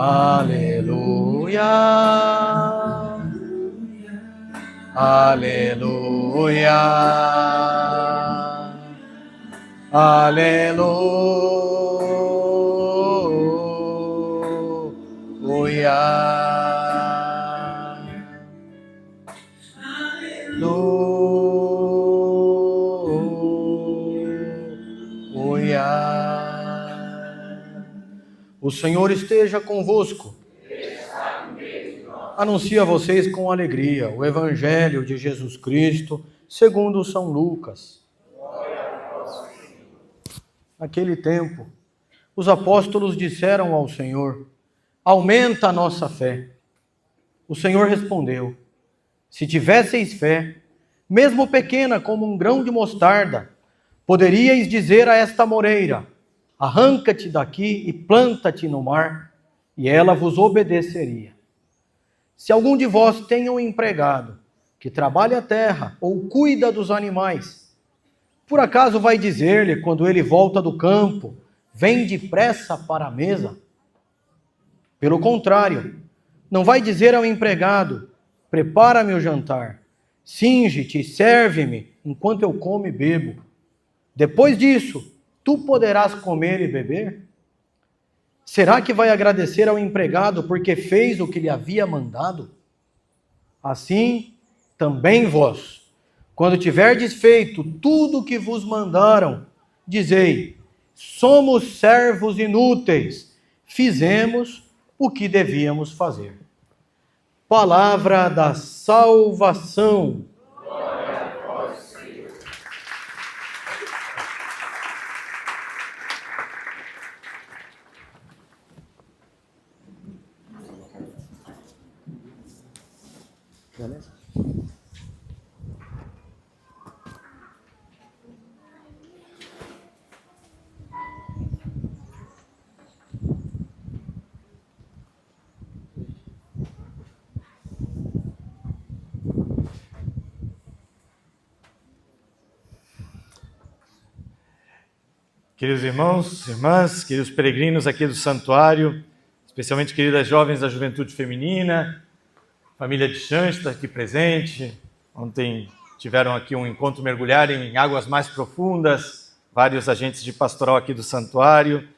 Aleluia, aleluia, aleluia, aleluia. O Senhor esteja convosco. Anuncio a vocês com alegria o Evangelho de Jesus Cristo, segundo São Lucas. Naquele tempo, os apóstolos disseram ao Senhor: aumenta a nossa fé. O Senhor respondeu: se tivesseis fé, mesmo pequena como um grão de mostarda, poderíeis dizer a esta moreira: arranca-te daqui e planta-te no mar, e ela vos obedeceria. Se algum de vós tem um empregado que trabalha a terra ou cuida dos animais, por acaso vai dizer-lhe, quando ele volta do campo: vem depressa para a mesa? Pelo contrário, não vai dizer ao empregado: prepara-me o jantar, cinge-te e serve-me enquanto eu como e bebo. Depois disso, tu poderás comer e beber? Será que vai agradecer ao empregado porque fez o que lhe havia mandado? Assim, também vós, quando tiverdes feito tudo o que vos mandaram, dizei: somos servos inúteis, fizemos o que devíamos fazer. Palavra da salvação. Glória a vós, Senhor. Beleza? Queridos irmãos, irmãs, queridos peregrinos aqui do santuário, especialmente queridas jovens da juventude feminina, família de Xanxta aqui presente. Ontem tiveram aqui um encontro mergulhar em águas mais profundas, vários agentes de pastoral aqui do santuário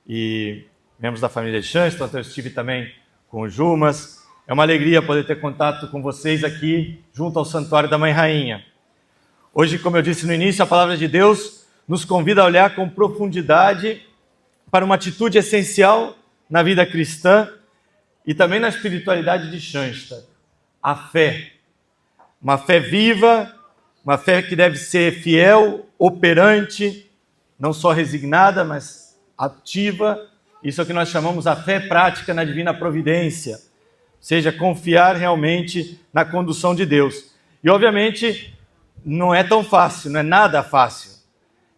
e membros da família de Xanxta. Ontem eu estive também com o Jumas. É uma alegria poder ter contato com vocês aqui junto ao Santuário da Mãe Rainha. Hoje, como eu disse no início, a palavra de Deus nos convida a olhar com profundidade para uma atitude essencial na vida cristã e também na espiritualidade de Xanxta: a fé. Uma fé viva, uma fé que deve ser fiel, operante, não só resignada, mas ativa. Isso é o que nós chamamos a fé prática na divina providência, ou seja, confiar realmente na condução de Deus. E obviamente não é tão fácil, não é nada fácil.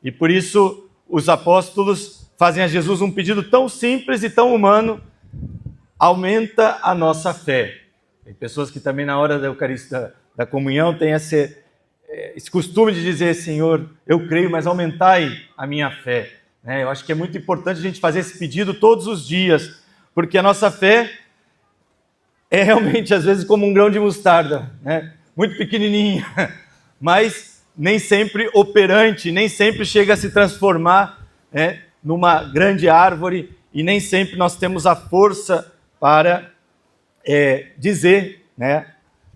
E por isso os apóstolos fazem a Jesus um pedido tão simples e tão humano: aumenta a nossa fé. Tem pessoas que também na hora da Eucaristia, da comunhão, têm esse costume de dizer: Senhor, eu creio, mas aumentai a minha fé. Eu acho que é muito importante a gente fazer esse pedido todos os dias, porque a nossa fé é realmente às vezes como um grão de mostarda, muito pequenininha, mas nem sempre operante, nem sempre chega a se transformar numa grande árvore, e nem sempre nós temos a força para dizer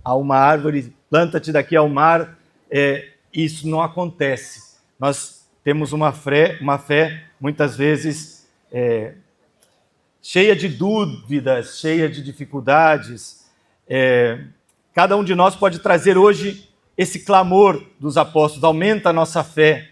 a uma árvore: planta-te daqui ao mar. Isso não acontece. Nós temos uma fé muitas vezes cheia de dúvidas, cheia de dificuldades. Cada um de nós pode trazer hoje esse clamor dos apóstolos: aumenta a nossa fé.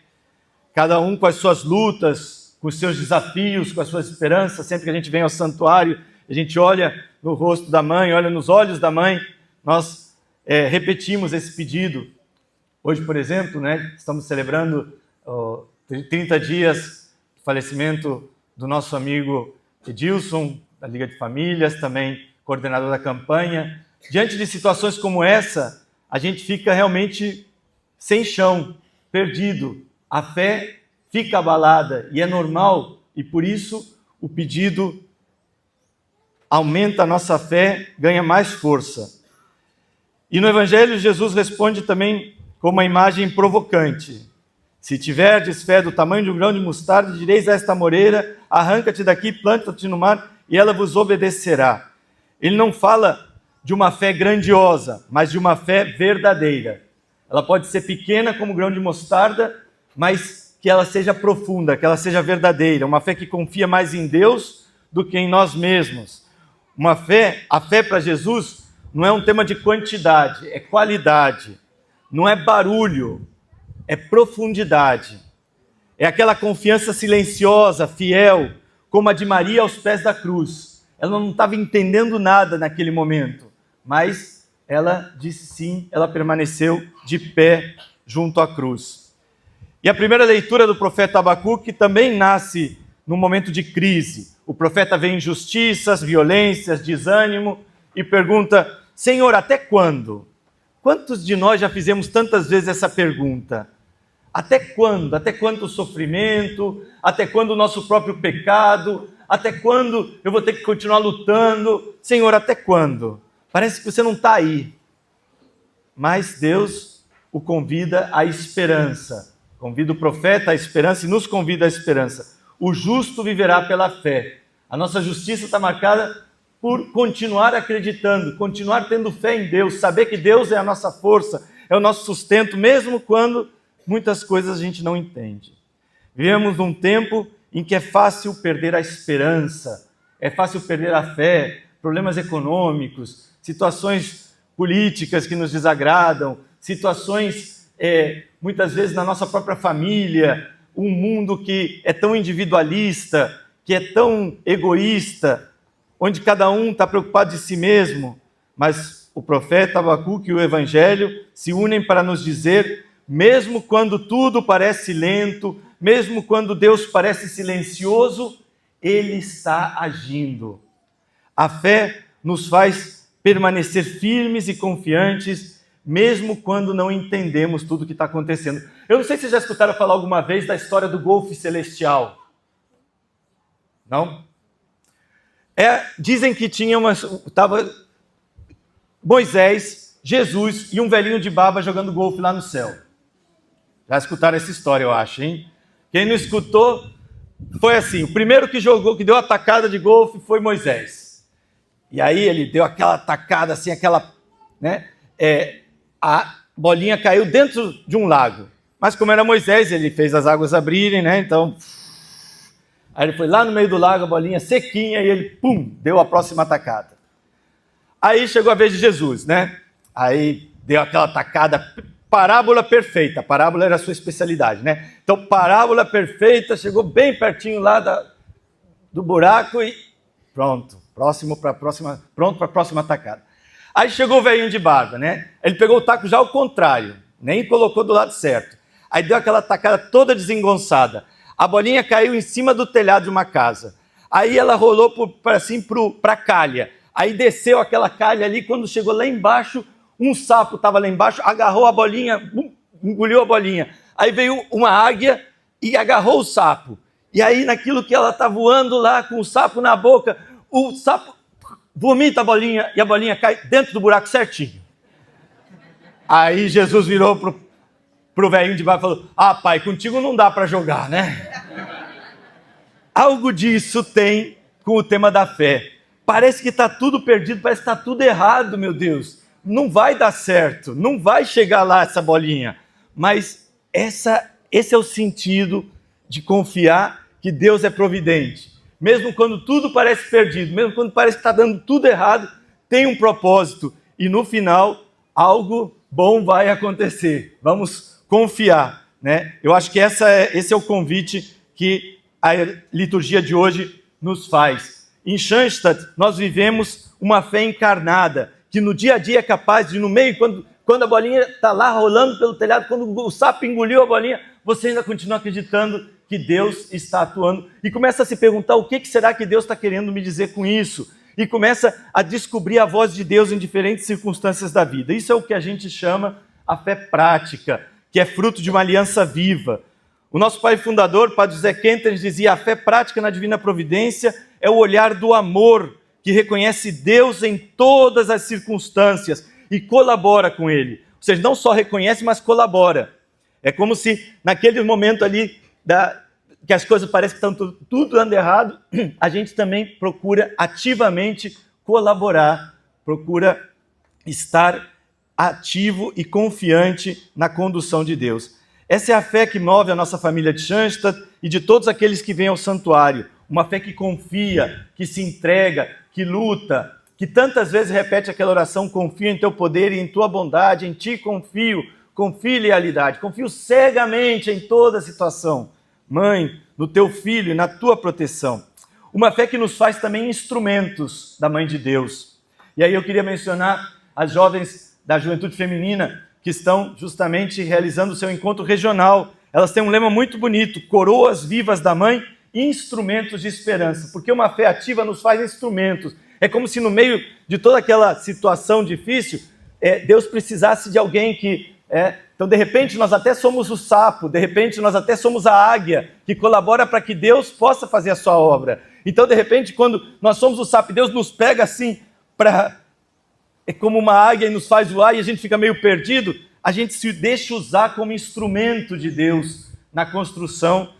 Cada um com as suas lutas, com os seus desafios, com as suas esperanças. Sempre que a gente vem ao santuário, a gente olha no rosto da mãe, olha nos olhos da mãe, nós repetimos esse pedido. Hoje, por exemplo, né, estamos celebrando 30 dias do falecimento do nosso amigo Edilson, da Liga de Famílias, também coordenador da campanha. Diante de situações como essa, a gente fica realmente sem chão, perdido. A fé fica abalada e é normal, e por isso o pedido aumenta a nossa fé, ganha mais força. E no Evangelho, Jesus responde também com uma imagem provocante. Se tiverdes fé do tamanho de um grão de mostarda, direis a esta moreira, arranca-te daqui, planta-te no mar, e ela vos obedecerá. Ele não fala de uma fé grandiosa, mas de uma fé verdadeira. Ela pode ser pequena como grão de mostarda, mas que ela seja profunda, que ela seja verdadeira. Uma fé que confia mais em Deus do que em nós mesmos. A fé para Jesus não é um tema de quantidade, é qualidade. Não é barulho, é profundidade. É aquela confiança silenciosa, fiel, como a de Maria aos pés da cruz. Ela não estava entendendo nada naquele momento, mas ela disse sim, ela permaneceu de pé junto à cruz. E a primeira leitura do profeta Abacuque também nasce num momento de crise. O profeta vê injustiças, violências, desânimo e pergunta: Senhor, até quando? Quantos de nós já fizemos tantas vezes essa pergunta? Até quando? Até quando o sofrimento? Até quando o nosso próprio pecado? Até quando eu vou ter que continuar lutando? Senhor, até quando? Parece que você não está aí. Mas Deus o convida à esperança. Convida o profeta à esperança e nos convida à esperança. O justo viverá pela fé. A nossa justiça está marcada por continuar acreditando, continuar tendo fé em Deus, saber que Deus é a nossa força, é o nosso sustento, mesmo quando muitas coisas a gente não entende. Vivemos num tempo em que é fácil perder a esperança, é fácil perder a fé, problemas econômicos, situações políticas que nos desagradam, situações, muitas vezes na nossa própria família, um mundo que é tão individualista, que é tão egoísta, onde cada um está preocupado de si mesmo, mas o profeta Abacuque e o Evangelho se unem para nos dizer: mesmo quando tudo parece lento, mesmo quando Deus parece silencioso, Ele está agindo. A fé nos faz permanecer firmes e confiantes, mesmo quando não entendemos tudo o que está acontecendo. Eu não sei se vocês já escutaram falar alguma vez da história do golfe celestial. Não? Dizem que estava Moisés, Jesus e um velhinho de barba jogando golfe lá no céu. Já escutaram essa história, eu acho, hein? Quem não escutou, foi assim: o primeiro que deu a tacada de golfe foi Moisés. E aí ele deu aquela tacada assim, a bolinha caiu dentro de um lago. Mas como era Moisés, ele fez as águas abrirem, né? Então, aí ele foi lá no meio do lago, a bolinha sequinha, e ele, deu a próxima tacada. Aí chegou a vez de Jesus, né? Aí deu aquela tacada, parábola perfeita. A parábola era a sua especialidade, né? Então, parábola perfeita, chegou bem pertinho lá do buraco e pronto. Pronto para a próxima tacada. Aí chegou o velhinho de barba, né? Ele pegou o taco já ao contrário, nem colocou do lado certo. Aí deu aquela tacada toda desengonçada. A bolinha caiu em cima do telhado de uma casa. Aí ela rolou para a calha. Aí desceu aquela calha ali, quando chegou lá embaixo, um sapo estava lá embaixo, agarrou a bolinha, engoliu a bolinha. Aí veio uma águia e agarrou o sapo. E aí naquilo que ela está voando lá com o sapo na boca, o sapo vomita a bolinha e a bolinha cai dentro do buraco certinho. Aí Jesus virou pro velhinho de barba e falou: pai, contigo não dá para jogar, né? Algo disso tem com o tema da fé. Parece que está tudo perdido, parece que está tudo errado, meu Deus. Não vai dar certo, não vai chegar lá essa bolinha. Mas esse é o sentido de confiar que Deus é providente. Mesmo quando tudo parece perdido, mesmo quando parece que está dando tudo errado, tem um propósito. E no final, algo bom vai acontecer. Vamos confiar, né? Eu acho que esse é o convite que a liturgia de hoje nos faz. Em Schoenstatt, nós vivemos uma fé encarnada, que no dia a dia é capaz de, no meio, quando a bolinha está lá rolando pelo telhado, quando o sapo engoliu a bolinha, você ainda continua acreditando que Deus está atuando. E começa a se perguntar o que será que Deus está querendo me dizer com isso? E começa a descobrir a voz de Deus em diferentes circunstâncias da vida. Isso é o que a gente chama a fé prática, que é fruto de uma aliança viva. O nosso pai fundador, Padre José Kempter, dizia: a fé prática na divina providência é o olhar do amor, que reconhece Deus em todas as circunstâncias e colabora com Ele. Ou seja, não só reconhece, mas colabora. É como se naquele momento ali, que as coisas parecem que estão tudo dando errado, a gente também procura ativamente colaborar, procura estar ativo e confiante na condução de Deus. Essa é a fé que move a nossa família de Schanstatt e de todos aqueles que vêm ao santuário. Uma fé que confia, que se entrega, que luta, que tantas vezes repete aquela oração: confio em teu poder e em tua bondade, em ti confio lealidade, confio cegamente em toda situação. Mãe, no teu filho e na tua proteção. Uma fé que nos faz também instrumentos da Mãe de Deus. E aí eu queria mencionar as jovens da Juventude Feminina que estão justamente realizando o seu encontro regional. Elas têm um lema muito bonito: coroas vivas da Mãe, instrumentos de esperança. Porque uma fé ativa nos faz instrumentos. É como se no meio de toda aquela situação difícil, Deus precisasse de alguém que... Então, de repente, nós até somos o sapo, de repente, nós até somos a águia, que colabora para que Deus possa fazer a sua obra. Então, de repente, quando nós somos o sapo, Deus nos pega assim, é como uma águia e nos faz voar e a gente fica meio perdido, a gente se deixa usar como instrumento de Deus na construção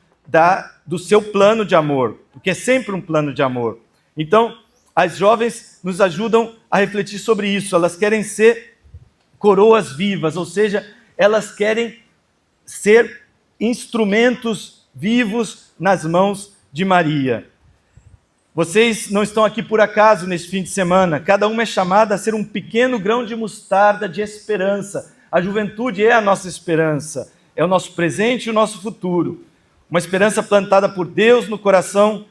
do seu plano de amor, porque é sempre um plano de amor. Então, as jovens nos ajudam a refletir sobre isso. Elas querem ser coroas vivas, ou seja, elas querem ser instrumentos vivos nas mãos de Maria. Vocês não estão aqui por acaso nesse fim de semana. Cada uma é chamada a ser um pequeno grão de mostarda de esperança. A juventude é a nossa esperança, é o nosso presente e o nosso futuro. Uma esperança plantada por Deus no coração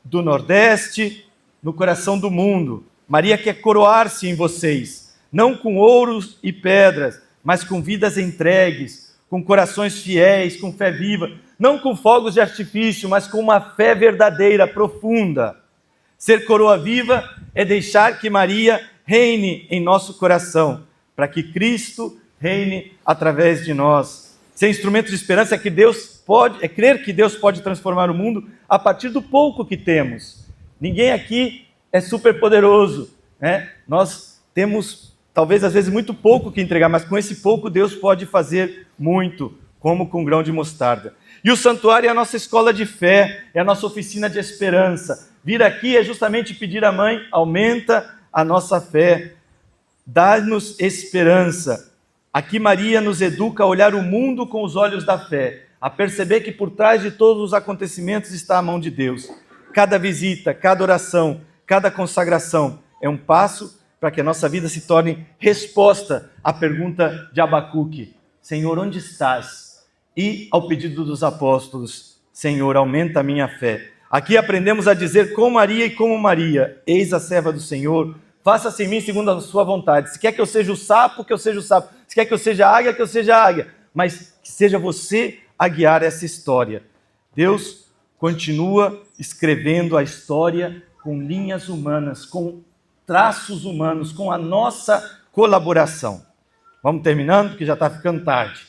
do Nordeste, no coração do mundo. Maria quer coroar-se em vocês, não com ouros e pedras, mas com vidas entregues, com corações fiéis, com fé viva, não com fogos de artifício, mas com uma fé verdadeira, profunda. Ser coroa viva é deixar que Maria reine em nosso coração, para que Cristo reine através de nós. Ser instrumento de esperança é crer que Deus pode transformar o mundo a partir do pouco que temos. Ninguém aqui é super poderoso, né? Nós temos, talvez às vezes, muito pouco que entregar, mas com esse pouco Deus pode fazer muito, como com um grão de mostarda. E o santuário é a nossa escola de fé, é a nossa oficina de esperança. Vir aqui é justamente pedir à Mãe: aumenta a nossa fé, dá-nos esperança. Aqui Maria nos educa a olhar o mundo com os olhos da fé, a perceber que por trás de todos os acontecimentos está a mão de Deus. Cada visita, cada oração, cada consagração é um passo para que a nossa vida se torne resposta à pergunta de Abacuque: Senhor, onde estás? E ao pedido dos apóstolos: Senhor, aumenta a minha fé. Aqui aprendemos a dizer com Maria e como Maria: eis a serva do Senhor, faça-se em mim segundo a sua vontade. Se quer que eu seja o sapo, que eu seja o sapo. Se quer que eu seja a águia, que eu seja a águia. Mas que seja você a guiar essa história. Deus continua escrevendo a história com linhas humanas, com traços humanos, com a nossa colaboração. Vamos terminando, porque já está ficando tarde.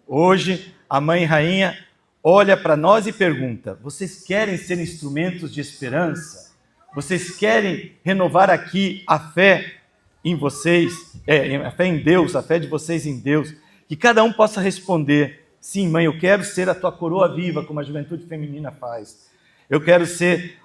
Hoje, a Mãe Rainha olha para nós e pergunta: vocês querem ser instrumentos de esperança? Vocês querem renovar aqui a fé em vocês, a fé em Deus, a fé de vocês em Deus? Que cada um possa responder: sim, Mãe, eu quero ser a tua coroa viva, como a juventude feminina faz. Eu quero ser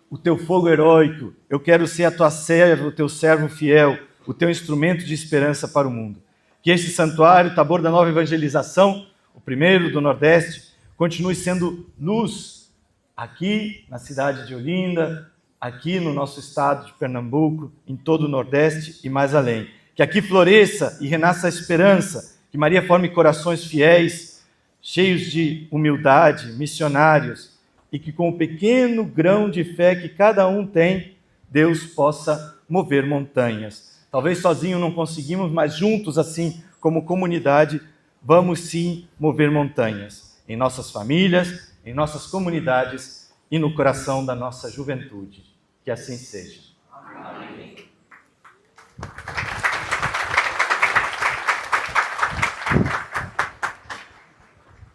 o teu fogo heróico, eu quero ser a tua serva, o teu servo fiel, o teu instrumento de esperança para o mundo. Que este santuário, Tabor da Nova Evangelização, o primeiro do Nordeste, continue sendo luz aqui na cidade de Olinda, aqui no nosso estado de Pernambuco, em todo o Nordeste e mais além. Que aqui floresça e renasça a esperança, que Maria forme corações fiéis, cheios de humildade, missionários, e que com o pequeno grão de fé que cada um tem, Deus possa mover montanhas. Talvez sozinho não conseguimos, mas juntos, assim como comunidade, vamos sim mover montanhas em nossas famílias, em nossas comunidades e no coração da nossa juventude. Que assim seja.